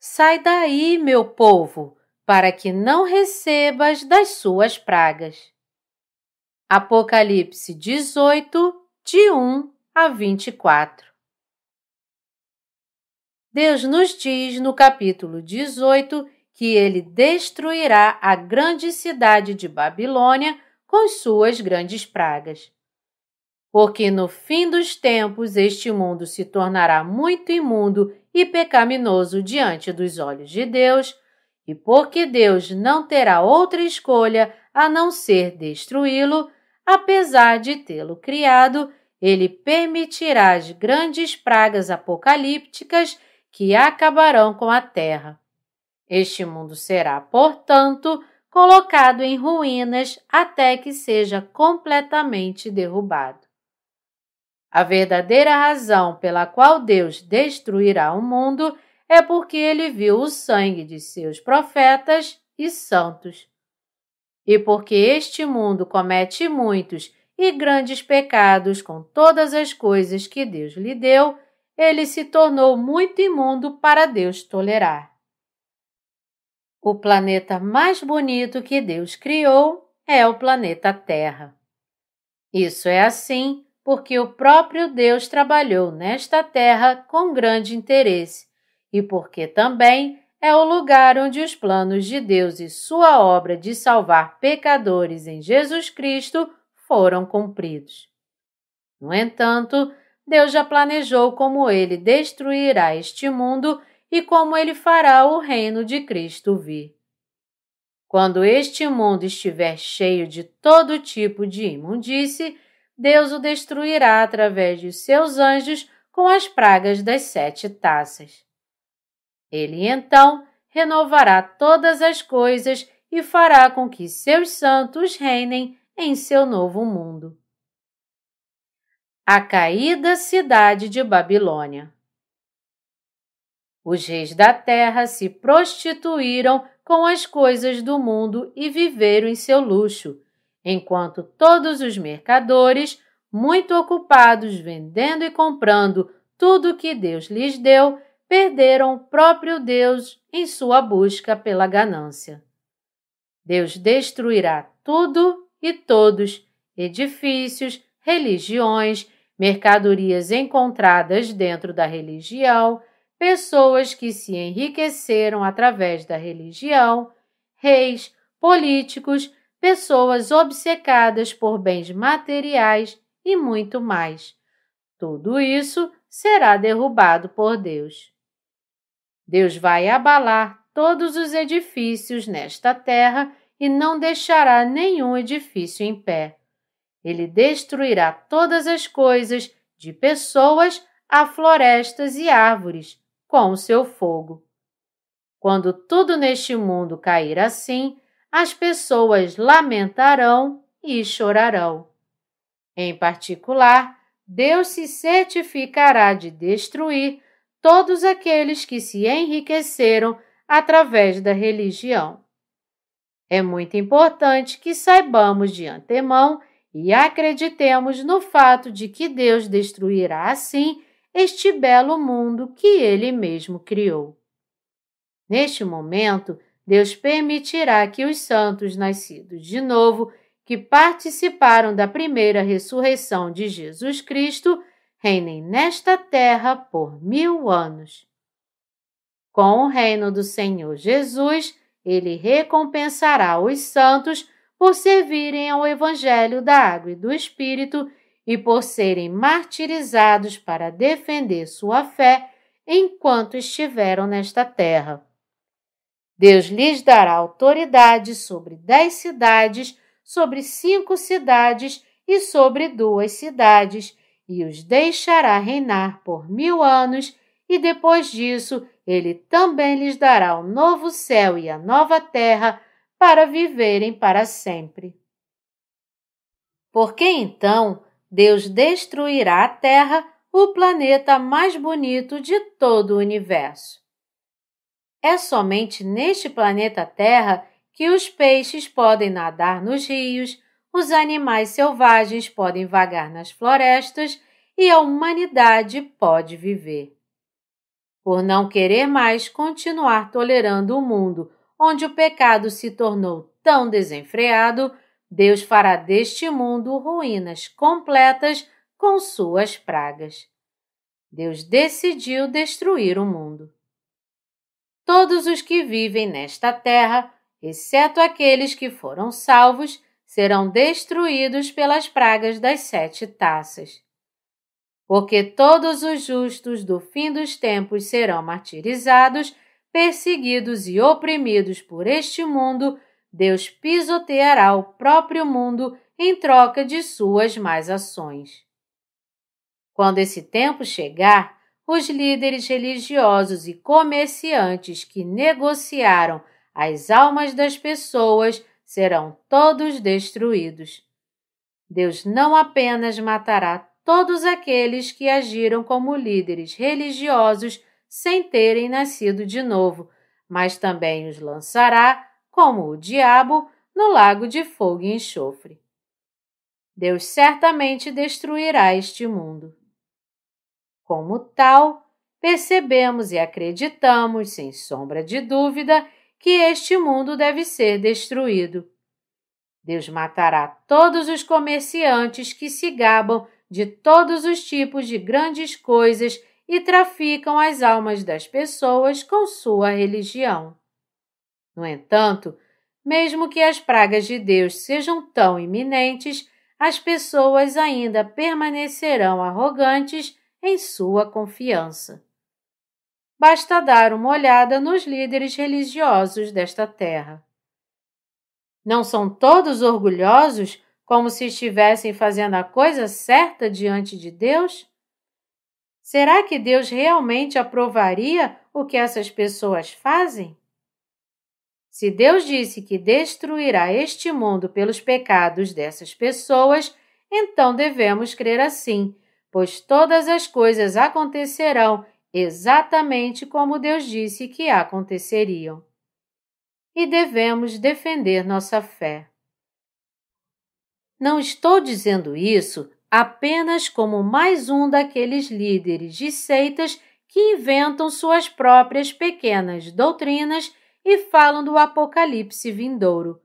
Sai daí, meu povo, para que não recebas das suas pragas. Apocalipse 18, de 1 a 24. Deus nos diz no capítulo 18 que ele destruirá a grande cidade de Babilônia com suas grandes pragas. Porque no fim dos tempos este mundo se tornará muito imundo e pecaminoso diante dos olhos de Deus, e porque Deus não terá outra escolha a não ser destruí-lo, apesar de tê-lo criado, ele permitirá as grandes pragas apocalípticas que acabarão com a terra. Este mundo será, portanto, colocado em ruínas até que seja completamente derrubado. A verdadeira razão pela qual Deus destruirá o mundo é porque ele viu o sangue de seus profetas e santos. E porque este mundo comete muitos e grandes pecados com todas as coisas que Deus lhe deu, ele se tornou muito imundo para Deus tolerar. O planeta mais bonito que Deus criou é o planeta Terra. Isso é assim porque o próprio Deus trabalhou nesta terra com grande interesse e porque também é o lugar onde os planos de Deus e sua obra de salvar pecadores em Jesus Cristo foram cumpridos. No entanto, Deus já planejou como ele destruirá este mundo e como ele fará o reino de Cristo vir. Quando este mundo estiver cheio de todo tipo de imundície, Deus o destruirá através de seus anjos com as pragas das 7 taças. Ele então renovará todas as coisas e fará com que seus santos reinem em seu novo mundo. A caída cidade de Babilônia. Os reis da terra se prostituíram com as coisas do mundo e viveram em seu luxo, enquanto todos os mercadores, muito ocupados vendendo e comprando tudo que Deus lhes deu, perderam o próprio Deus em sua busca pela ganância. Deus destruirá tudo e todos, edifícios, religiões, mercadorias encontradas dentro da religião, pessoas que se enriqueceram através da religião, reis, políticos, pessoas obcecadas por bens materiais e muito mais. Tudo isso será derrubado por Deus. Deus vai abalar todos os edifícios nesta terra e não deixará nenhum edifício em pé. Ele destruirá todas as coisas, de pessoas a florestas e árvores, com o seu fogo. Quando tudo neste mundo cair assim, as pessoas lamentarão e chorarão. Em particular, Deus se certificará de destruir todos aqueles que se enriqueceram através da religião. É muito importante que saibamos de antemão e acreditemos no fato de que Deus destruirá assim este belo mundo que Ele mesmo criou. Neste momento, Deus permitirá que os santos nascidos de novo, que participaram da primeira ressurreição de Jesus Cristo, reinem nesta terra por 1000 anos. Com o reino do Senhor Jesus, Ele recompensará os santos por servirem ao Evangelho da Água e do Espírito e por serem martirizados para defender sua fé enquanto estiveram nesta terra. Deus lhes dará autoridade sobre 10 cidades, sobre 5 cidades e sobre 2 cidades, e os deixará reinar por 1000 anos, e depois disso ele também lhes dará o novo céu e a nova terra para viverem para sempre. Porque então Deus destruirá a terra, o planeta mais bonito de todo o universo. É somente neste planeta Terra que os peixes podem nadar nos rios, os animais selvagens podem vagar nas florestas e a humanidade pode viver. Por não querer mais continuar tolerando o mundo onde o pecado se tornou tão desenfreado, Deus fará deste mundo ruínas completas com suas pragas. Deus decidiu destruir o mundo. Todos os que vivem nesta terra, exceto aqueles que foram salvos, serão destruídos pelas pragas das 7 taças. Porque todos os justos do fim dos tempos serão martirizados, perseguidos e oprimidos por este mundo, Deus pisoteará o próprio mundo em troca de suas más ações. Quando esse tempo chegar, os líderes religiosos e comerciantes que negociaram as almas das pessoas serão todos destruídos. Deus não apenas matará todos aqueles que agiram como líderes religiosos sem terem nascido de novo, mas também os lançará, como o diabo, no lago de fogo e enxofre. Deus certamente destruirá este mundo. Como tal, percebemos e acreditamos, sem sombra de dúvida, que este mundo deve ser destruído. Deus matará todos os comerciantes que se gabam de todos os tipos de grandes coisas e traficam as almas das pessoas com sua religião. No entanto, mesmo que as pragas de Deus sejam tão iminentes, as pessoas ainda permanecerão arrogantes em sua confiança. Basta dar uma olhada nos líderes religiosos desta terra. Não são todos orgulhosos, como se estivessem fazendo a coisa certa diante de Deus? Será que Deus realmente aprovaria o que essas pessoas fazem? Se Deus disse que destruirá este mundo pelos pecados dessas pessoas, então devemos crer assim, pois todas as coisas acontecerão exatamente como Deus disse que aconteceriam. E devemos defender nossa fé. Não estou dizendo isso apenas como mais um daqueles líderes de seitas que inventam suas próprias pequenas doutrinas e falam do apocalipse vindouro,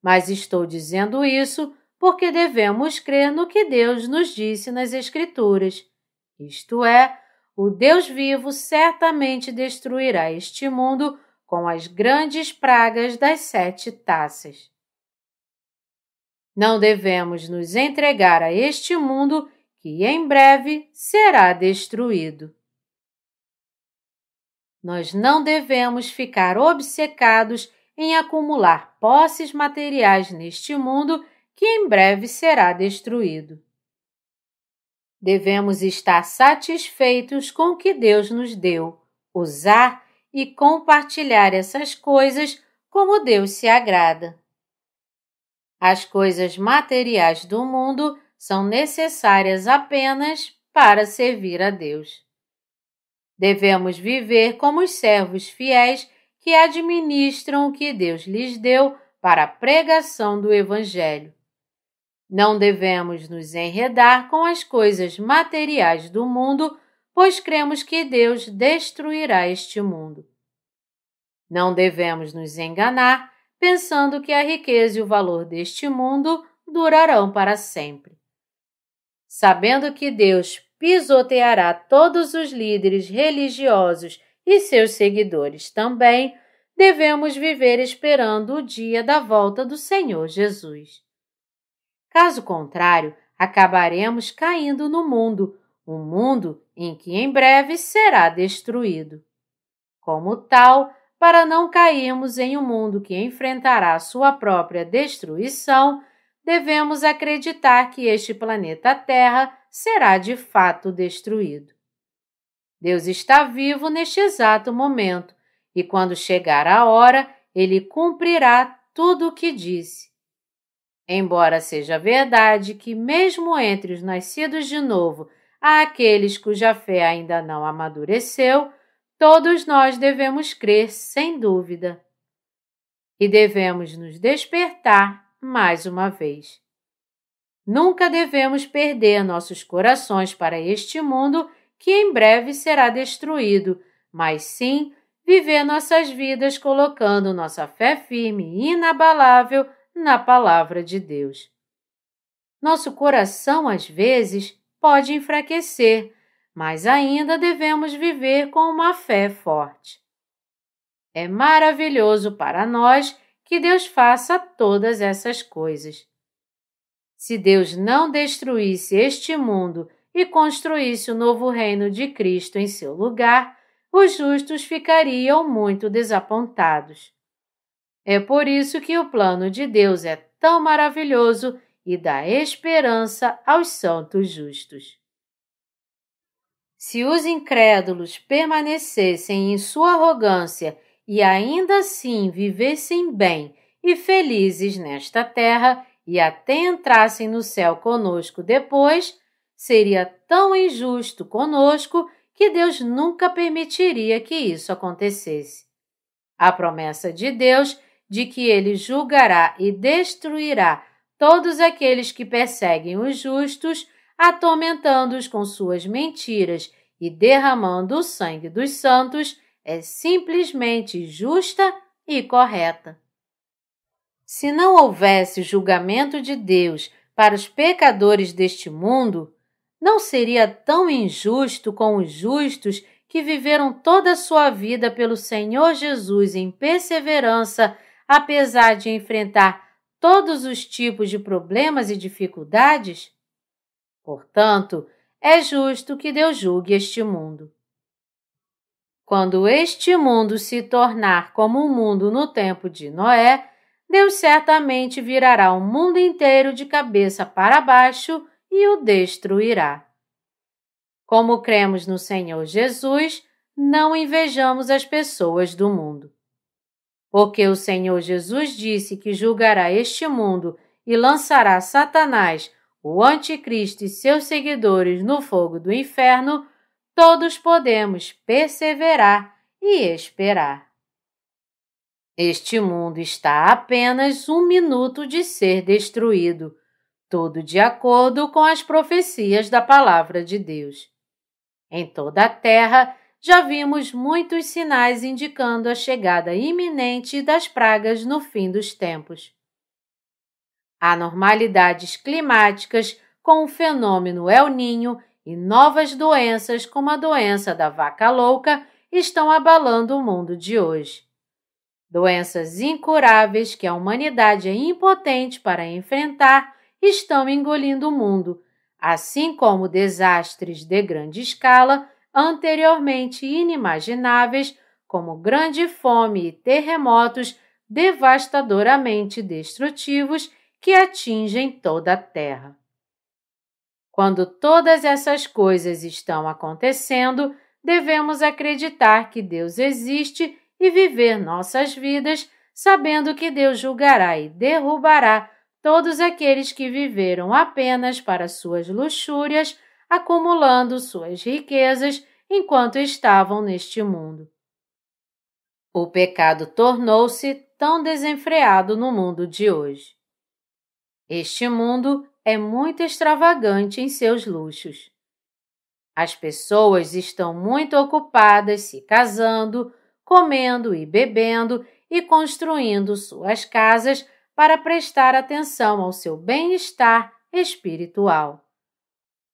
mas estou dizendo isso porque devemos crer no que Deus nos disse nas Escrituras, isto é, o Deus vivo certamente destruirá este mundo com as grandes pragas das 7 taças. Não devemos nos entregar a este mundo que em breve será destruído. Nós não devemos ficar obcecados em acumular posses materiais neste mundo que em breve será destruído. Devemos estar satisfeitos com o que Deus nos deu, usar e compartilhar essas coisas como Deus se agrada. As coisas materiais do mundo são necessárias apenas para servir a Deus. Devemos viver como os servos fiéis que administram o que Deus lhes deu para a pregação do Evangelho. Não devemos nos enredar com as coisas materiais do mundo, pois cremos que Deus destruirá este mundo. Não devemos nos enganar pensando que a riqueza e o valor deste mundo durarão para sempre. Sabendo que Deus pisoteará todos os líderes religiosos e seus seguidores também, devemos viver esperando o dia da volta do Senhor Jesus. Caso contrário, acabaremos caindo no mundo, um mundo em que em breve será destruído. Como tal, para não cairmos em um mundo que enfrentará sua própria destruição, devemos acreditar que este planeta Terra será de fato destruído. Deus está vivo neste exato momento e quando chegar a hora, Ele cumprirá tudo o que disse. Embora seja verdade que mesmo entre os nascidos de novo há aqueles cuja fé ainda não amadureceu, todos nós devemos crer sem dúvida. E devemos nos despertar mais uma vez. Nunca devemos perder nossos corações para este mundo que em breve será destruído, mas sim viver nossas vidas colocando nossa fé firme e inabalável na palavra de Deus. Nosso coração, às vezes, pode enfraquecer, mas ainda devemos viver com uma fé forte. É maravilhoso para nós que Deus faça todas essas coisas. Se Deus não destruísse este mundo e construísse o novo reino de Cristo em seu lugar, os justos ficariam muito desapontados. É por isso que o plano de Deus é tão maravilhoso e dá esperança aos santos justos. Se os incrédulos permanecessem em sua arrogância e ainda assim vivessem bem e felizes nesta terra e até entrassem no céu conosco depois, seria tão injusto conosco que Deus nunca permitiria que isso acontecesse. A promessa de Deus de que Ele julgará e destruirá todos aqueles que perseguem os justos, atormentando-os com suas mentiras e derramando o sangue dos santos, é simplesmente justa e correta. Se não houvesse julgamento de Deus para os pecadores deste mundo, não seria tão injusto com os justos que viveram toda a sua vida pelo Senhor Jesus em perseverança, apesar de enfrentar todos os tipos de problemas e dificuldades? Portanto, é justo que Deus julgue este mundo. Quando este mundo se tornar como um mundo no tempo de Noé, Deus certamente virará o mundo inteiro de cabeça para baixo e o destruirá. Como cremos no Senhor Jesus, não invejamos as pessoas do mundo. Porque o Senhor Jesus disse que julgará este mundo e lançará Satanás, o anticristo e seus seguidores no fogo do inferno, todos podemos perseverar e esperar. Este mundo está a apenas 1 minuto de ser destruído, tudo de acordo com as profecias da Palavra de Deus. Em toda a terra, já vimos muitos sinais indicando a chegada iminente das pragas no fim dos tempos. Anormalidades climáticas com o fenômeno El Niño e novas doenças como a doença da vaca louca estão abalando o mundo de hoje. Doenças incuráveis que a humanidade é impotente para enfrentar estão engolindo o mundo, assim como desastres de grande escala anteriormente inimagináveis, como grande fome e terremotos devastadoramente destrutivos que atingem toda a Terra. Quando todas essas coisas estão acontecendo, devemos acreditar que Deus existe e viver nossas vidas sabendo que Deus julgará e derrubará todos aqueles que viveram apenas para suas luxúrias, acumulando suas riquezas enquanto estavam neste mundo. O pecado tornou-se tão desenfreado no mundo de hoje. Este mundo é muito extravagante em seus luxos. As pessoas estão muito ocupadas se casando, comendo e bebendo e construindo suas casas para prestar atenção ao seu bem-estar espiritual.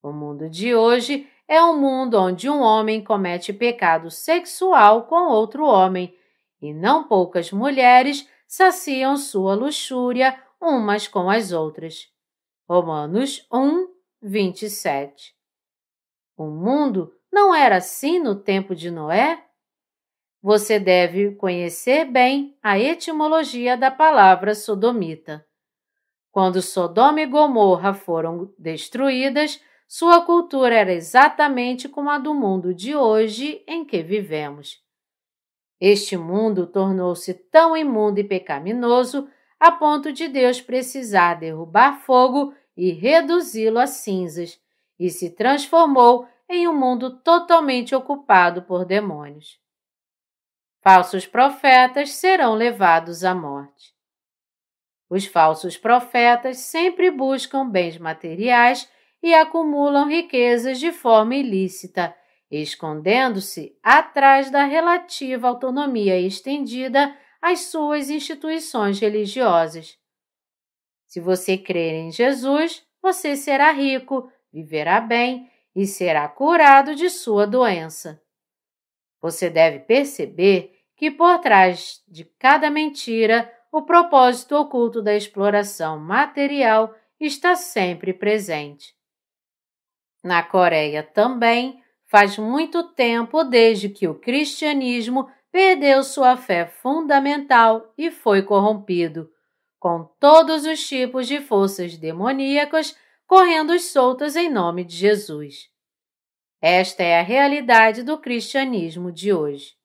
O mundo de hoje é um mundo onde um homem comete pecado sexual com outro homem e não poucas mulheres saciam sua luxúria umas com as outras. Romanos 1, 27. O mundo não era assim no tempo de Noé? Você deve conhecer bem a etimologia da palavra sodomita. Quando Sodoma e Gomorra foram destruídas, sua cultura era exatamente como a do mundo de hoje em que vivemos. Este mundo tornou-se tão imundo e pecaminoso a ponto de Deus precisar derrubar fogo e reduzi-lo a cinzas, e se transformou em um mundo totalmente ocupado por demônios. Falsos profetas serão levados à morte. Os falsos profetas sempre buscam bens materiais e acumulam riquezas de forma ilícita, escondendo-se atrás da relativa autonomia estendida às suas instituições religiosas. Se você crer em Jesus, você será rico, viverá bem e será curado de sua doença. Você deve perceber que por trás de cada mentira, o propósito oculto da exploração material está sempre presente. Na Coreia também, faz muito tempo desde que o cristianismo perdeu sua fé fundamental e foi corrompido, com todos os tipos de forças demoníacas correndo soltas em nome de Jesus. Esta é a realidade do cristianismo de hoje.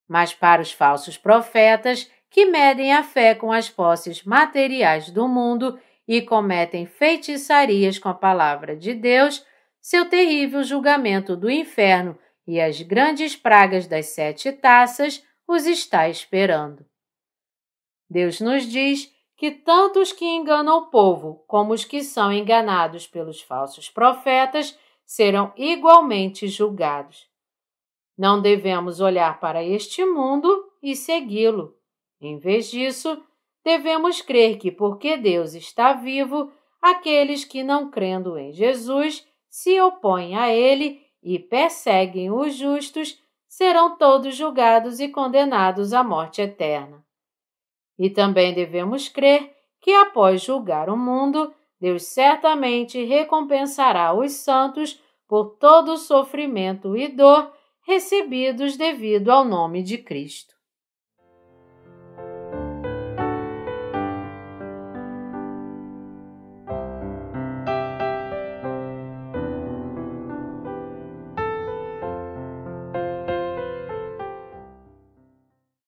Mas para os falsos profetas, que medem a fé com as posses materiais do mundo e cometem feitiçarias com a palavra de Deus, seu terrível julgamento do inferno e as grandes pragas das 7 taças os está esperando. Deus nos diz que tanto os que enganam o povo como os que são enganados pelos falsos profetas serão igualmente julgados. Não devemos olhar para este mundo e segui-lo. Em vez disso, devemos crer que, porque Deus está vivo, aqueles que, não crendo em Jesus, se opõem a Ele e perseguem os justos, serão todos julgados e condenados à morte eterna. E também devemos crer que, após julgar o mundo, Deus certamente recompensará os santos por todo o sofrimento e dor recebidos devido ao nome de Cristo.